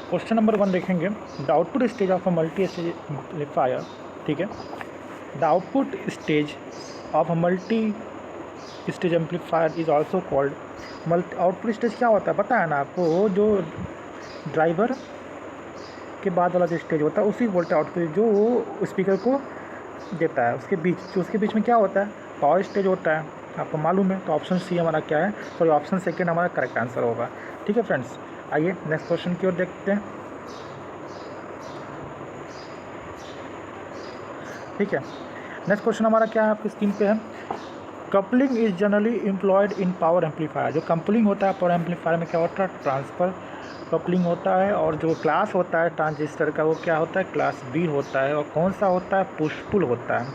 Question number 1 देखेंगे। The output stage of a multi stage amplifier, ठीक है। The output stage of a multi stage amplifier is also called multi. Output stage क्या होता है पता है ना आपको? वो जो ड्राइवर के बाद वाला जो स्टेज होता है उसी को बोलते हैं आउटपुट, जो वो स्पीकर को देता है। उसके बीच में क्या होता है? पावर स्टेज होता है, आपको मालूम है। तो ऑप्शन सी हमारा क्या है? सॉरी, ऑप्शन सेकेंड हमारा करेक्ट आंसर होगा। ठीक है फ्रेंड्स, आइए नेक्स्ट क्वेश्चन की ओर देखते हैं। ठीक है, नेक्स्ट क्वेश्चन हमारा क्या है आपकी स्क्रीन पे है। Coupling is generally employed in power amplifier. जो कपलिंग होता है पावर एम्पलीफायर में क्या होता है? ट्रांसफ़र कपलिंग होता है। और जो क्लास होता है ट्रांजिस्टर का वो क्या होता है? क्लास बी होता है। और कौन सा होता है? पुश पुल होता है।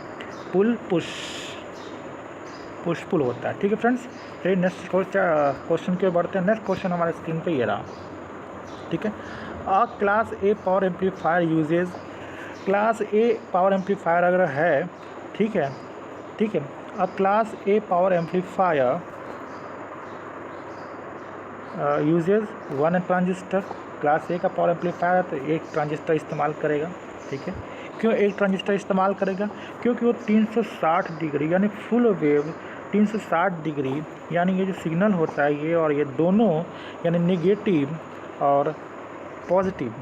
पुश पुल होता है। ठीक है फ्रेंड्स, चलिए नेक्स्ट क्वेश्चन की ओर बढ़ते हैं। नेक्स्ट क्वेश्चन हमारे स्क्रीन पे ये रहा। ठीक है, a class A power amplifier uses. Class A power amplifier अगर है, ठीक है, a class A power amplifier uses one transistor. Class A का पावर एम्पलीफायर है तो एक ट्रांजिस्टर इस्तेमाल करेगा। ठीक है, क्यों एक ट्रांजिस्टर इस्तेमाल करेगा? क्योंकि वो 360 डिग्री यानी फुल वेव 360 डिग्री, यानी ये जो सिग्नल होता है ये और ये दोनों, यानी नेगेटिव और पॉजिटिव,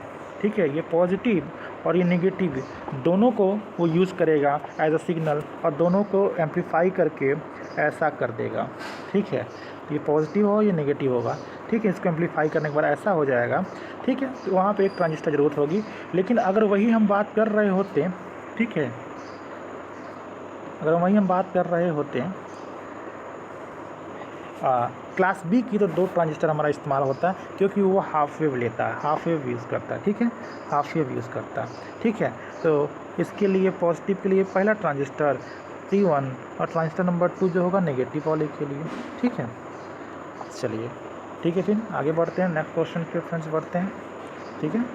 ठीक है, ये पॉजिटिव और ये नेगेटिव दोनों को वो यूज़ करेगा एज अ सिग्नल, और दोनों को एम्पलीफाई करके ऐसा कर देगा। ठीक है, ये पॉजिटिव हो ये नेगेटिव होगा। ठीक है, इसको एम्पलीफाई करने के बाद ऐसा हो जाएगा। ठीक है, तो वहाँ पे एक ट्रांजिस्टर ज़रूरत होगी। लेकिन अगर वही हम बात कर रहे होते, ठीक है, अगर वही हम बात कर रहे होते क्लास बी की, तो 2 ट्रांजिस्टर हमारा इस्तेमाल होता है, क्योंकि वो हाफ वेव लेता है, हाफ वेव यूज़ करता है। ठीक है, हाफ वेव यूज़ करता है। ठीक है, तो इसके लिए पॉजिटिव के लिए पहला ट्रांजिस्टर T1 और ट्रांजिस्टर नंबर 2 जो होगा नेगेटिव वाले के लिए। ठीक है, चलिए ठीक है, फिर आगे बढ़ते हैं। नेक्स्ट क्वेश्चन के फ्रेंड्स बढ़ते हैं। ठीक है,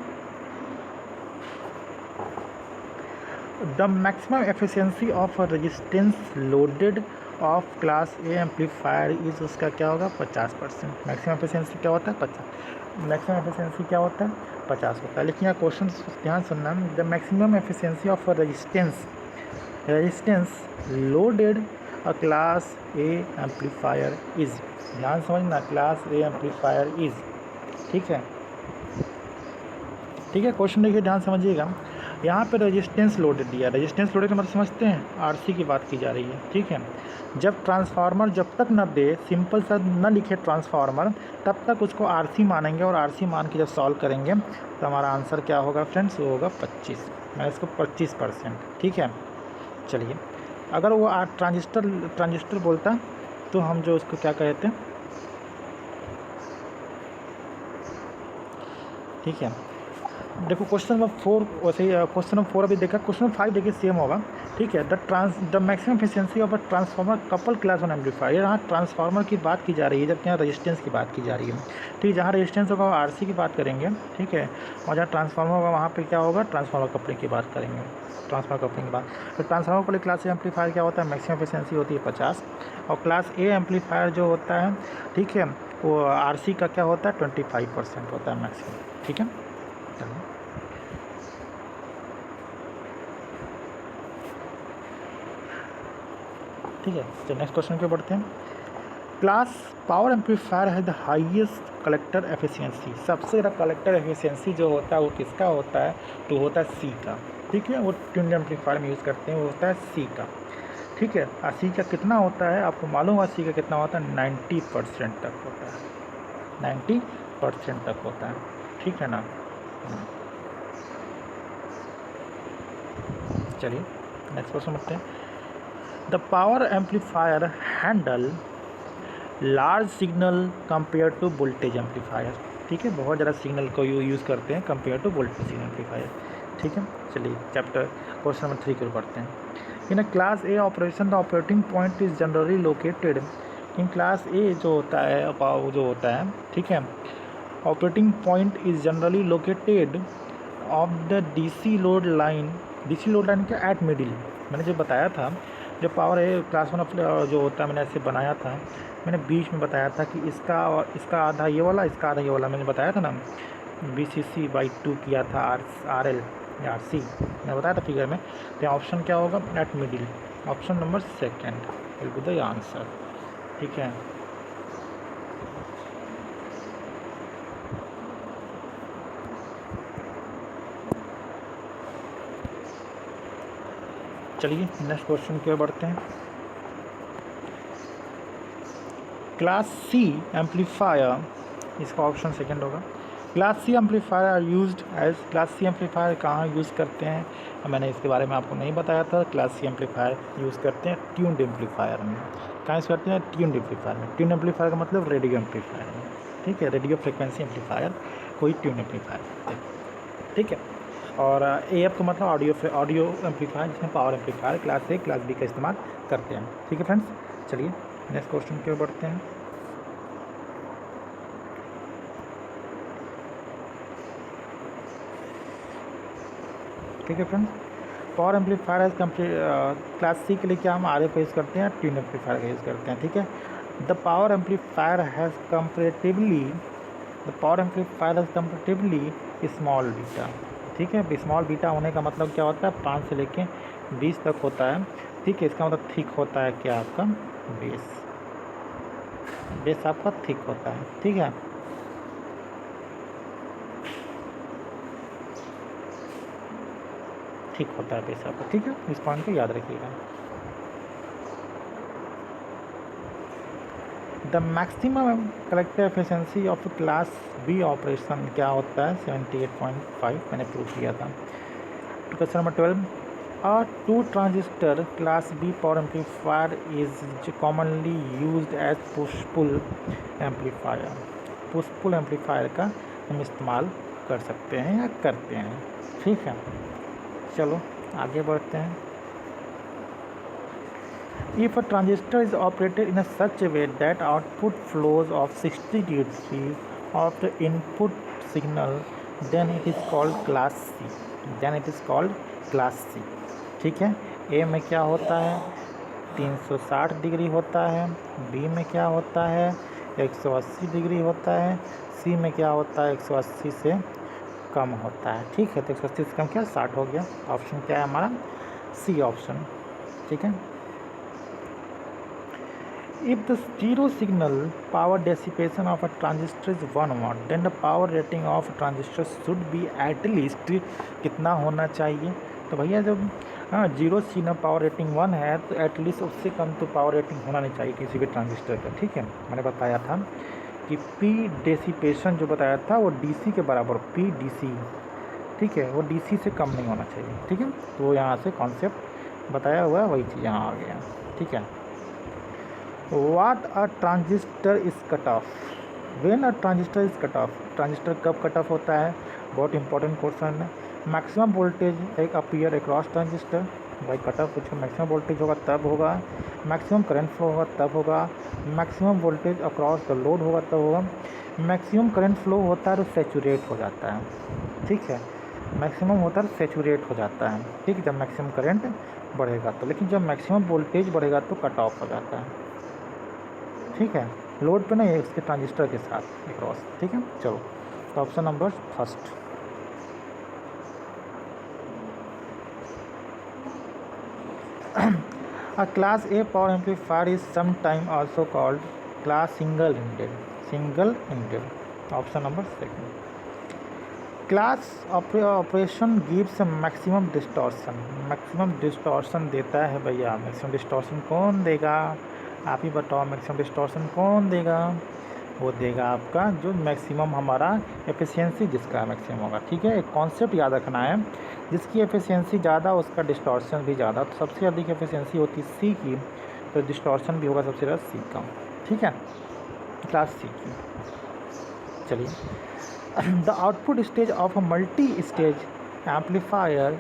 the maximum efficiency of resistance loaded of class A amplifier is, उसका क्या होगा? 50%। मैक्सिमम एफिशिएंसी क्या होता है? 50। मैक्सिमम एफिशिएंसी क्या होता है? 50 होता है। लेकिन यहाँ क्वेश्चन ध्यान सुनना, the maximum efficiency of resistance loaded a class A amplifier is. ध्यान समझना, क्लास ए एम्पलीफायर इज। ठीक है, ठीक है, क्वेश्चन देखिए ध्यान समझिएगा। यहाँ पे रेजिस्टेंस लोडेड दिया। रेजिस्टेंस लोडेड का मतलब समझते हैं? आरसी की बात की जा रही है। ठीक है, जब ट्रांसफार्मर जब तक न दे, सिंपल सा न लिखे ट्रांसफार्मर, तब तक उसको आरसी मानेंगे। और आरसी मान के जब सॉल्व करेंगे तो हमारा आंसर क्या होगा फ्रेंड्स? वो होगा 25। मैं इसको 25%। ठीक है, चलिए, अगर वो ट्रांजिस्टर बोलता तो हम जो उसको क्या कहते हैं? ठीक है, देखो क्वेश्चन नंबर 4 वैसे ही, क्वेश्चन नंबर 4 अभी देखा। क्वेश्चन नंबर 5 देखिए सेम होगा। ठीक है, the maximum efficiency of a transformer couple class one amplifier. यहाँ ट्रांसफार्मर की बात की जा रही है, जबकि यहाँ रेजिस्टेंस की बात की जा रही है। ठीक है, जहाँ रेजिस्टेंस होगा वहाँ आरसी की बात करेंगे। ठीक है, और जहाँ ट्रांसफार्मर होगा वहाँ पे क्या होगा? ट्रांसफार्मर कपलिंग की बात करेंगे। ट्रांसफार्मर कपलिंग की बात, तो ट्रांसफार्मर वाले क्लास ए एम्पलीफायर क्या होता है? मैक्सिमम एफिशिएंसी होती है 50। और क्लास ए एम्पलीफायर जो होता है, ठीक है, वो आरसी का क्या होता है? 25% होता है मैक्सिमम। ठीक है, चलिए ठीक है, तो नेक्स्ट क्वेश्चन पे बढ़ते हैं। क्लास पावर एम्पलीफायर है द हाईएस्ट कलेक्टर एफिशिएंसी। सबसे ज़्यादा कलेक्टर एफिशिएंसी जो होता है वो किसका होता है? तो होता है सी का। ठीक है, वो ट्यून्ड एम्पलीफायर में यूज़ करते हैं, वो होता है सी का। ठीक है, और सी का कितना होता है आपको मालूम है? सी का कितना होता है? 90% तक होता है। 90% तक होता है। ठीक है ना? चलिए नेक्स्ट क्वेश्चन बढ़ते हैं। The power amplifier handle large signal compare to voltage amplifier. ठीक है, बहुत ज़्यादा सिग्नल को यूज़ करते हैं कंपेयर टू वोल्टेज एम्पलीफायर। ठीक है, चलिए चैप्टर क्वेश्चन नंबर 3 की ओर बढ़ते हैं। In class A operation the operating point is generally located. In class A जो होता है, ठीक है, operating point is generally located of the DC load line. DC load line क्या? At middle. मैंने जो बताया था, जो पावर है क्लास 1 जो होता है, मैंने ऐसे बनाया था, मैंने बीच में बताया था कि इसका और इसका आधा ये वाला, इसका आधा ये वाला, मैंने बताया था ना VCC/2 किया था RL या RC, मैं बताया था फिगर में। तो ऑप्शन क्या होगा? At middle, option number second will be the answer. ठीक है, चलिए नेक्स्ट क्वेश्चन की ओर बढ़ते हैं। क्लास सी एम्पलीफायर, इसका ऑप्शन सेकंड होगा। Class C amplifier are used as, class C amplifier कहाँ यूज़ करते हैं? मैंने इसके बारे में आपको नहीं बताया था। क्लास सी एम्पलीफायर यूज़ करते हैं ट्यून्ड एम्पलीफायर में। कहाँ यूज़ करते हैं? ट्यून्ड एम्पलीफायर में। ट्यून्ड एम्पलीफायर का मतलब रेडियो एम्पलीफायर में। ठीक है, रेडियो फ्रिक्वेंसी एम्पलीफायर कोई ट्यून एम्पलीफायर। ठीक है, और AF का मतलब ऑडियो एम्पलीफायर, जिसमें power amplifier class A class B का इस्तेमाल करते हैं। ठीक है फ्रेंड्स, चलिए नेक्स्ट क्वेश्चन की ओर बढ़ते हैं। ठीक है friends, power amplifier class C के लिए क्या हम RF का यूज़ करते हैं, ट्यून एम्पलीफायर का यूज़ करते हैं। ठीक है, the power amplifier has comparatively small beta. ठीक है, स्मॉल बीटा होने का मतलब क्या होता है? 5 से लेके 20 तक होता है। ठीक है, इसका मतलब थिक होता है क्या? आपका बेस आपका थिक होता है। ठीक है, ठीक होता है बेस आपका। ठीक है, इस पॉइंट को याद रखिएगा। The maximum collector efficiency of class B operation क्या होता है? 78.5, मैंने प्रूव किया था। Question number 12, a 2 transistor class B power amplifier is commonly used as push pull amplifier। Push pull amplifier का हम इस्तेमाल कर सकते हैं या करते हैं। ठीक है, चलो आगे बढ़ते हैं। If a transistor is operated in a such a way that output flows of 60 degrees of the input signal, then it is called class C। ठीक है, ए में क्या होता है? 360 डिग्री होता है। बी में क्या होता है? 180 डिग्री होता है। सी में क्या होता है? 180 से कम होता है। ठीक है, तो 180 से कम क्या? 60 हो गया। ऑप्शन क्या है हमारा? C option. ठीक है, if the zero signal power dissipation of a transistor is 1 watt, then the power rating of a transistor should be at least कितना होना चाहिए? तो भैया जब जीरो सिग्नल पावर रेटिंग 1 है तो एटलीस्ट उससे कम तो पावर रेटिंग होना नहीं चाहिए किसी भी ट्रांजिस्टर का। ठीक है, मैंने बताया था कि P डेसिपेशन जो बताया था वो DC के बराबर, P DC। ठीक है, वो DC से कम नहीं होना चाहिए। ठीक है, तो यहाँ से कॉन्सेप्ट बताया हुआ है, वही चीज़ यहाँ आ गया। ठीक है, What a transistor is cut off? When a transistor is cut off, transistor कब कट ऑफ होता है? बहुत इंपॉर्टेंट क्वेश्चन है। मैक्सिमम वोल्टेज एक अपीयर अक्रॉस ट्रांजिस्टर, भाई कट ऑफ कुछ मैक्सिमम वोल्टेज होगा तब होगा, मैक्सिमम करंट फ्लो होगा तब होगा, maximum voltage across the load होगा तब होगा। मैक्सिमम करंट फ्लो होता है तो सैचुरेट हो जाता है। ठीक है, मैक्सिमम होता है तो सैचुरेट हो जाता है। ठीक है, जब मैक्सिमम करंट बढ़ेगा तो, लेकिन जब मैक्सिमम वोल्टेज बढ़ेगा तो कट ऑफ हो जाता है। ठीक है, लोड पे नहीं, उसके ट्रांजिस्टर के साथ अक्रॉस। ठीक है, चलो तो option number first. A class A power amplifier is sometimes also called class single-ended। Option number second. Class operation gives maximum distortion देता है भैया। मैक्सिमम डिस्टॉर्शन कौन देगा? आप ही बताओ, मैक्सिमम डिस्टॉर्शन कौन देगा? वो देगा आपका जो मैक्सिमम हमारा एफिशिएंसी जिसका मैक्सिमम होगा। ठीक है, एक कॉन्सेप्ट याद रखना है, जिसकी एफिशिएंसी ज़्यादा उसका डिस्टॉर्शन भी ज़्यादा। तो सबसे अधिक एफिशिएंसी होती है सी की, तो डिस्टॉर्शन भी होगा सबसे ज़्यादा सी का। ठीक है, क्लास सी की। चलिए, the output stage of a multi stage amplifier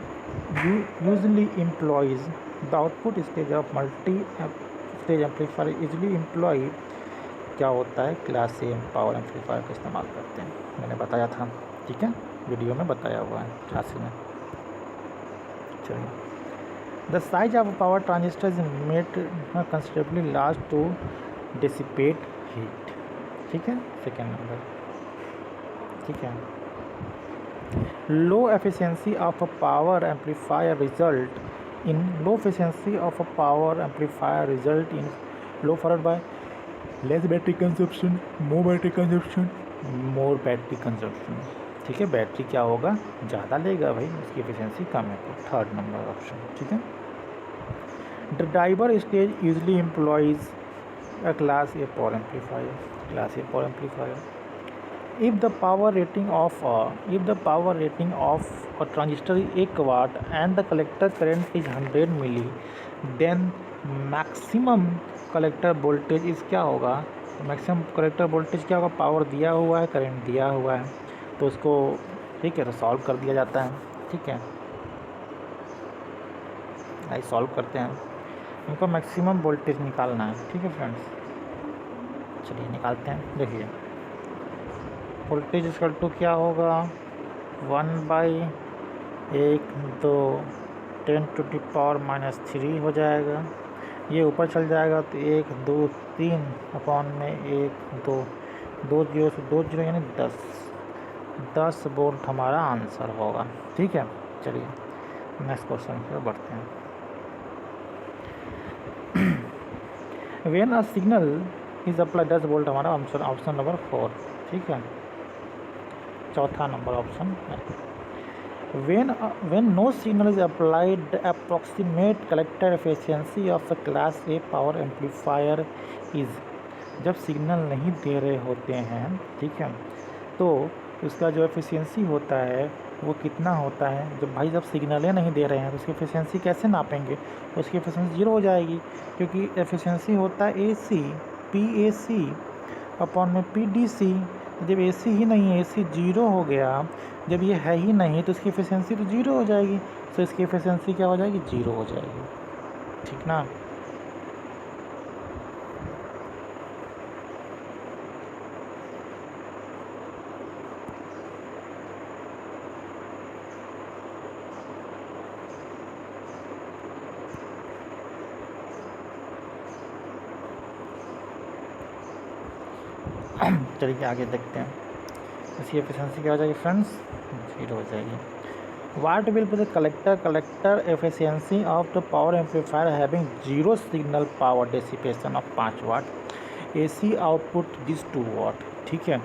usually employs, the output stage of multi stage amplifier usually employ क्या होता है? क्लास ए पावर एम्पलीफायर का इस्तेमाल करते हैं, मैंने बताया था। ठीक है, वीडियो में बताया हुआ है क्लास में। चलिए, the size of power transistor is made considerably large to dissipate heat. ठीक है, सेकेंड नंबर। ठीक है, low efficiency of a power amplifier result in low efficiency of a power amplifier result in low forward by less battery consumption, more battery consumption, more battery consumption. ठीक है, battery क्या होगा, ज़्यादा लेगा भाई, उसकी एफिशिएंसी कम है। तो थर्ड नंबर ऑप्शन। ठीक है। The driver stage usually employees a class A power amplifier. Class A power amplifier. If the power rating of a transistor is 1 watt and the collector current is 100 milli, then maximum collector voltage is क्या होगा, maximum collector voltage क्या होगा, power दिया हुआ है, current दिया हुआ है, तो उसको ठीक है तो सॉल्व कर दिया जाता है। ठीक है, आई सॉल्व करते हैं, हमको मैक्सिमम वोल्टेज निकालना है। ठीक है फ्रेंड्स, चलिए निकालते हैं। देखिए वोल्टेज इक्वल टू क्या होगा, 1/(1, 2, 10⁻³ हो जाएगा। ये ऊपर चल जाएगा तो 1, 2, 3 अपॉन में 1, 2, 2 जीरो से 2 जीरो यानी 10 वोल्ट हमारा आंसर होगा। ठीक है, चलिए नेक्स्ट क्वेश्चन पर बढ़ते हैं। When a signal is apply 10 volt हमारा ऑप्शन नंबर 4। ठीक है, चौथा नंबर ऑप्शन है। When no signal is applied approximate collector efficiency of a class A power amplifier is, जब सिग्नल नहीं दे रहे होते हैं, ठीक है, तो उसका जो एफिशिएंसी होता है वो कितना होता है। जब भाई जब सिग्नलें नहीं दे रहे हैं तो उसकी एफिशिएंसी कैसे नापेंगे, तो उसकी एफिशिएंसी 0 हो जाएगी, क्योंकि एफिशिएंसी होता है AC PAC अपॉन में PDC। जब AC ही नहीं है, AC 0 हो गया, जब ये है ही नहीं तो इसकी एफिशिएंसी तो 0 हो जाएगी, तो इसकी एफिशिएंसी क्या हो जाएगी, 0 हो जाएगी। ठीक ना। चलिए आगे देखते हैं, इसकी एफिशिएंसी क्या हो जाएगी फ्रेंड्स, 0 हो जाएगी। What will be the collector efficiency of the power amplifier having 0 signal power dissipation of 5 watt, AC output this 2 watt. ठीक है,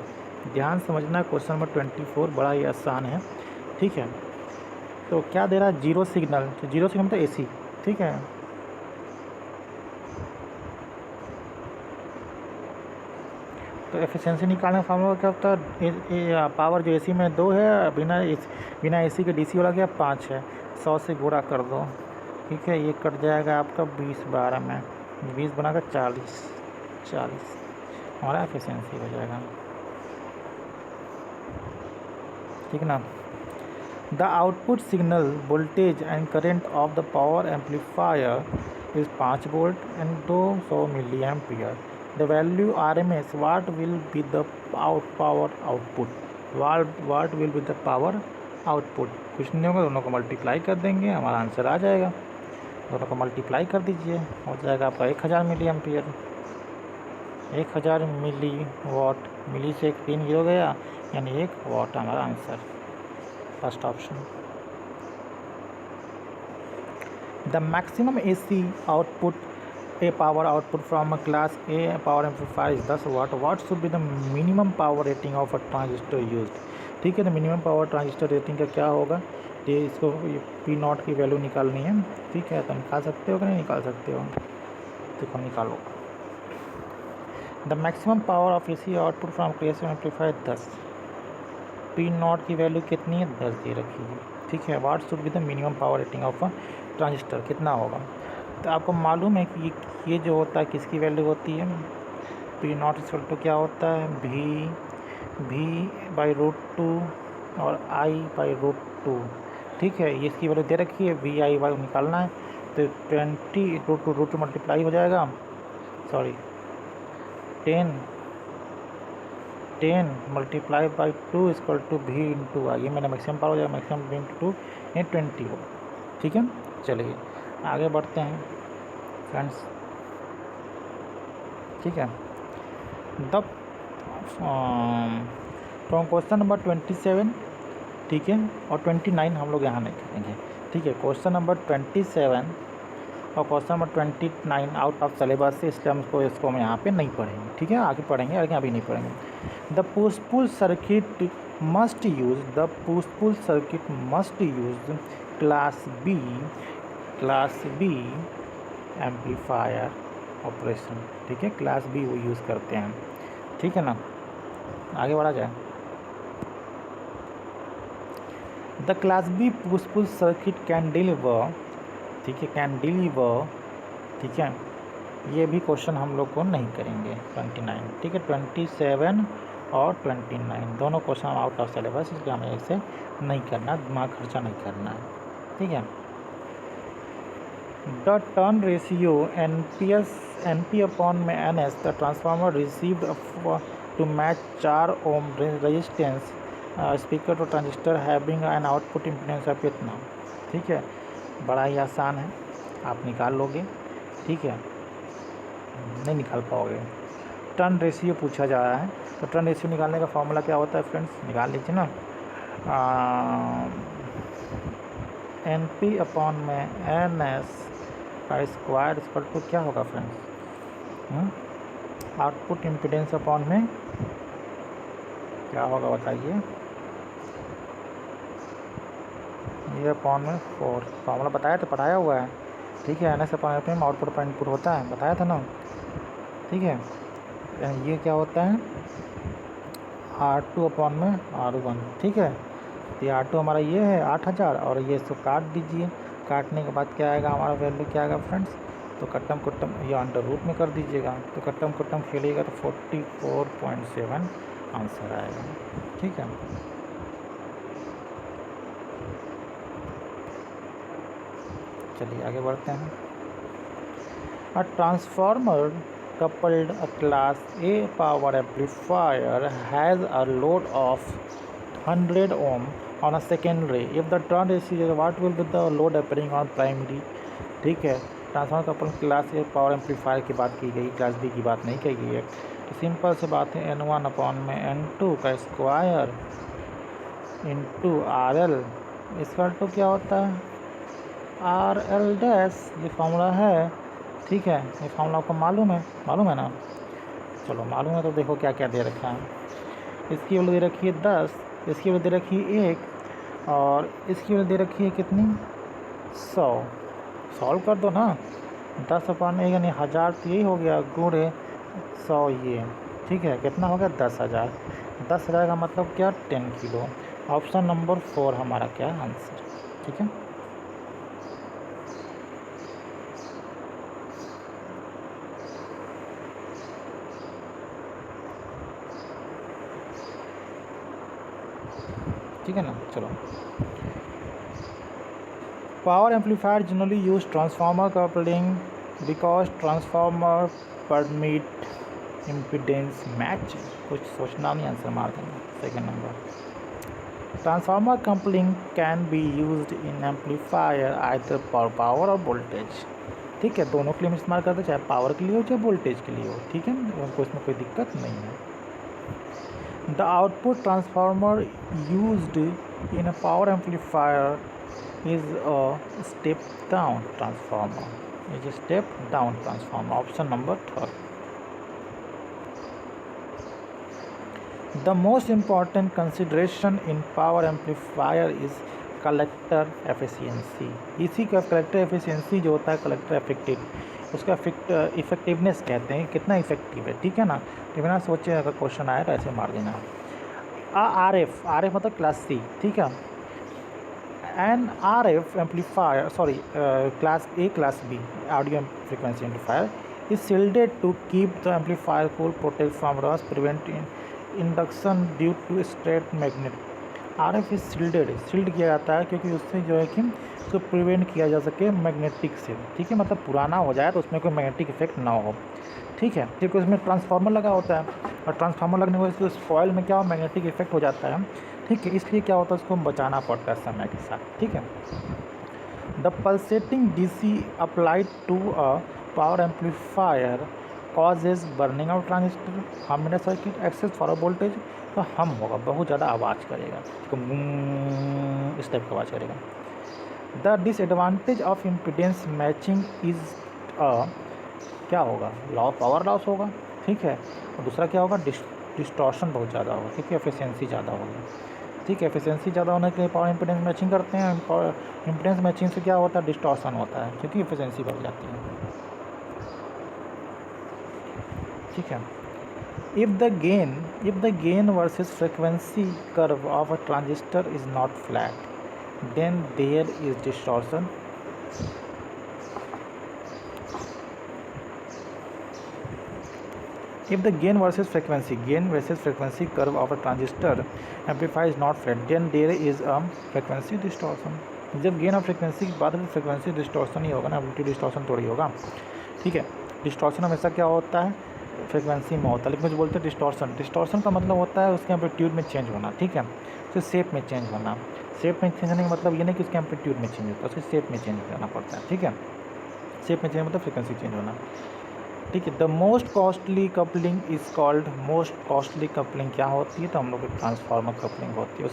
ध्यान समझना, क्वेश्चन नंबर 24 बड़ा ही आसान है। ठीक है, तो क्या दे रहा है, 0 सिग्नल, तो 0 सिग्नल तो AC। ठीक है, तो एफिशिएंसी निकालने का फार्मूला क्या होता है, पावर जो AC में 2 है, बिना AC के DC वाला क्या 5 है, 100 से गुणा कर दो। ठीक है, ये कट जाएगा आपका 20 12 में, 20 बनाकर 40 हमारा एफिशिएंसी हो जाएगा। ठीक ना। The output signal voltage and current of the power amplifier is 5 volt and 200 milliampere. The value RMS, what will be the power output? What will be the power output? कुछ नहीं होगा, दोनों को multiply कर देंगे, हमारा answer आ जाएगा। दोनों को मल्टीप्लाई कर दीजिए, हो जाएगा आपका 1000 मिली एम्पियर, 1000 मिली वाट, मिली से 3 गिर गया यानी 1 वाट हमारा answer, first option. The maximum AC output A power output from a class A power amplifier is 10 watt. What should be the minimum power rating of a transistor used? ठीक है, तो minimum power transistor rating का क्या होगा, ये इसको P0 की value निकालनी है। ठीक है, तो निकाल सकते हो कि नहीं निकाल सकते हो, देखो निकालो। The maximum power of AC output from class A amplifier 10, P0 की वैल्यू कितनी है, 10 दे रखी है। ठीक है, what should be the minimum power rating of a transistor, कितना होगा। तो आपको मालूम है कि ये जो होता है किसकी वैल्यू होती है, P0 इक्वल टू क्या होता है, V/√2 और I/√2। ठीक है, ये इसकी वैल्यू दे रखी है, VI निकालना है, तो 20 √2 मल्टीप्लाई हो जाएगा, sorry 10 multiply by 2 equal to V/I। ये मैंने मैक्सिमम पावर हो जाएगा, मैक्सिमम V/2 ये 20 हो। ठीक है, चलिए आगे बढ़ते हैं फ्रेंड्स। ठीक है, द फ्रॉम क्वेश्चन नंबर 27। ठीक है, और 29 हम लोग यहाँ नहीं करेंगे, ठीक है। क्वेश्चन नंबर 27 और question number 29 out of syllabus से, इसलिए इसको हम यहाँ पे नहीं पढ़ेंगे, ठीक है। आगे पढ़ेंगे, आगे अभी नहीं पढ़ेंगे। The push pull circuit must use class B amplifier operation, ठीक है। क्लास बी वो यूज़ करते हैं, ठीक है ना। आगे बढ़ा जाए। The class B push pull circuit can deliver, ठीक है, ठीक है। ये भी क्वेश्चन हम लोग को नहीं करेंगे 29, ठीक है। 27 और 29 दोनों क्वेश्चन आउट ऑफ सिलेबस, इसलिए हमें इसे नहीं करना, दिमाग खर्चा नहीं करना है, ठीक है। The turn ratio NP upon में NS, the transformer received to match 4 ohm resistance speaker to transistor having an output impedance of इतना, ठीक है। बड़ा ही आसान है, आप निकाल लोगे, ठीक है। नहीं निकाल पाओगे। टर्न रेशियो पूछा जा रहा है, तो टर्न रेशियो निकालने का फॉर्मूला क्या होता है फ्रेंड्स, निकाल लीजिए ना। NP अपॉन में NS का स्क्वायर इक्वल टू क्या होगा फ्रेंड्स, आउटपुट इम्पीडेंस अपॉन में क्या होगा बताइए, ये अपॉन में 4, फॉर्मूला बताया तो पढ़ाया हुआ है, ठीक है। NS अपॉन में आउटपुट पर इनपुट होता है, बताया था ना, ठीक है। ये क्या होता है, R2 अपॉन में R1, ठीक है। तो ये R2 हमारा ये है 8000, और ये इसको काट दीजिए, काटने के बाद क्या आएगा हमारा वैल्यू, क्या आएगा फ्रेंड्स, तो कट्टम ये अंडर रूट में कर दीजिएगा, तो कट्टम खेलिएगा तो 44.7 आंसर आएगा, ठीक है। चलिए आगे बढ़ते हैं। A transformer coupled a class A power amplifier has a load of 100 ohm on a secondary. If the turn ratio, what will be the load appearing on primary, ठीक है। Transformer couple class A power amplifier की बात की गई, class B की बात नहीं की गई है। तो सिंपल से बात है, N1 अपॉन में N2 का स्क्वायर इंटू RL इसका टू क्या होता है, RL डैश, ये फॉर्मूला है, ठीक है। ये फॉर्मूला आपको मालूम है ना, चलो मालूम है तो देखो क्या क्या दे रखा है। इसकी वैल्यू दे रखी है 10, इसकी वैल्यू दे रखी है 1, और इसकी वैल्यू दे रखी है कितनी, 100। सॉल्व कर दो ना, 10 अपॉन 1 यानी 1000, तो यही हो गया, गुणे 100 ये, ठीक है। कितना हो गया, 10,000। 10,000 का मतलब क्या, 10 किलो। ऑप्शन नंबर 4 हमारा क्या आंसर, ठीक है। ठीक है ना, चलो। Power amplifier generally use transformer coupling because transformer permit impedance match, कुछ सोचना नहीं, आंसर मार देना। Second number, transformer coupling can be used in amplifier either for power और वोल्टेज, ठीक है। दोनों के लिए हम इस्तेमाल करते, चाहे पावर के लिए हो चाहे वोल्टेज के लिए हो, ठीक है। उनको इसमें कोई दिक्कत नहीं है। The output transformer used in a power amplifier is a step down transformer. Option number 3. The most important consideration in power amplifier is collector efficiency. इसी का collector efficiency जो होता है, collector effective, उसका इफेक्टिवनेस कहते हैं, कितना इफेक्टिव है, ठीक है ना। तो बिना सोचे अगर क्वेश्चन आया तो ऐसे मार देना। RF मतलब क्लास सी, ठीक है। An RF amplifier, class A class B audio frequency amplifier is shielded to keep the amplifier cool, protect from rust, prevent induction due to straight magnet. RF is shield किया जाता है क्योंकि उससे जो है कि उसको प्रिवेंट किया जा सके मैग्नेटिक से, ठीक है। मतलब पुराना हो जाए तो उसमें कोई मैग्नेटिक इफेक्ट ना हो, ठीक है। क्योंकि उसमें ट्रांसफार्मर लगा होता है, और ट्रांसफार्मर लगने की वजह से उस फॉयल में क्या हो, मैग्नेटिक इफेक्ट हो जाता है, ठीक है। इसलिए क्या होता है, उसको बचाना पड़ता है समय के साथ, ठीक है। The pulsating DC applied to a power amplifier cause is burning out transistor, हम मेरा सर्किट एक्सेस फॉर वोल्टेज, तो हम होगा बहुत ज़्यादा आवाज़ करेगा, इस टाइप का आवाज़ करेगा। The disadvantage of impedance matching is क्या होगा, पावर लॉस होगा, ठीक है। और दूसरा क्या होगा, डिस्टॉर्शन बहुत ज़्यादा होगा, ठीक है, एफिशिएंसी ज़्यादा होगी, ठीक है। एफिशिएंसी ज़्यादा होने के लिए पावर इम्पीडेंस मैचिंग करते हैं, इम्पीडेंस मैचिंग से क्या होता है, डिस्टॉर्शन होता है, क्योंकि एफिशिएंसी बढ़ जाती है, ठीक है। If the gain versus frequency curve of a transistor is not flat, then there is distortion. If the gain versus frequency curve of a transistor amplifier is not flat, then there is a frequency distortion. जब gain और frequency की बात है तो frequency distortion ही होगा ना, amplitude distortion थोड़ी होगा, ठीक है। डिस्टॉर्शन हमेशा क्या होता है, फ्रिक्वेंसी में होता है, लेकिन मुझे बोलते हैं डिस्टॉर्शन का मतलब होता है उसके एम्पलीट्यूड में चेंज होना, ठीक है। उसके शेप में चेंज होना, शेप में चेंज होने का मतलब ये नहीं कि उसके एम्पलीट्यूड में चेंज होता है, उसके शेप में चेंज करना पड़ता है, ठीक है। शेप में चेंज मतलब फ्रिक्वेंसी चेंज होना, ठीक है। The most costly coupling is called, most costly coupling क्या होती है, तो हम लोग की ट्रांसफार्मर कपलिंग होती है।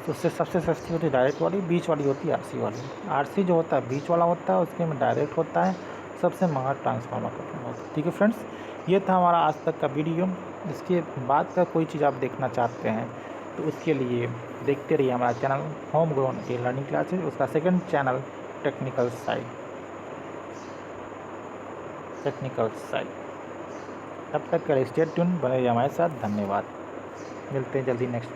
उससे सबसे सस्ती होती है डायरेक्ट वाली, बीच वाली होती है आरसी वाली। आरसी जो होता है बीच वाला होता है, उसके में डायरेक्ट होता है, सबसे महंगा ट्रांसफार्मर कपलिंग होता है, ठीक है फ्रेंड्स। ये था हमारा आज तक का वीडियो। इसके बाद का कोई चीज़ आप देखना चाहते हैं तो उसके लिए देखते रहिए हमारा चैनल होम ग्रोन ए लर्निंग क्लासेज, उसका सेकंड चैनल टेक्निकल साइड। तब तक के लिए स्टे ट्यून बने रहिए हमारे साथ। धन्यवाद, मिलते हैं जल्दी नेक्स्ट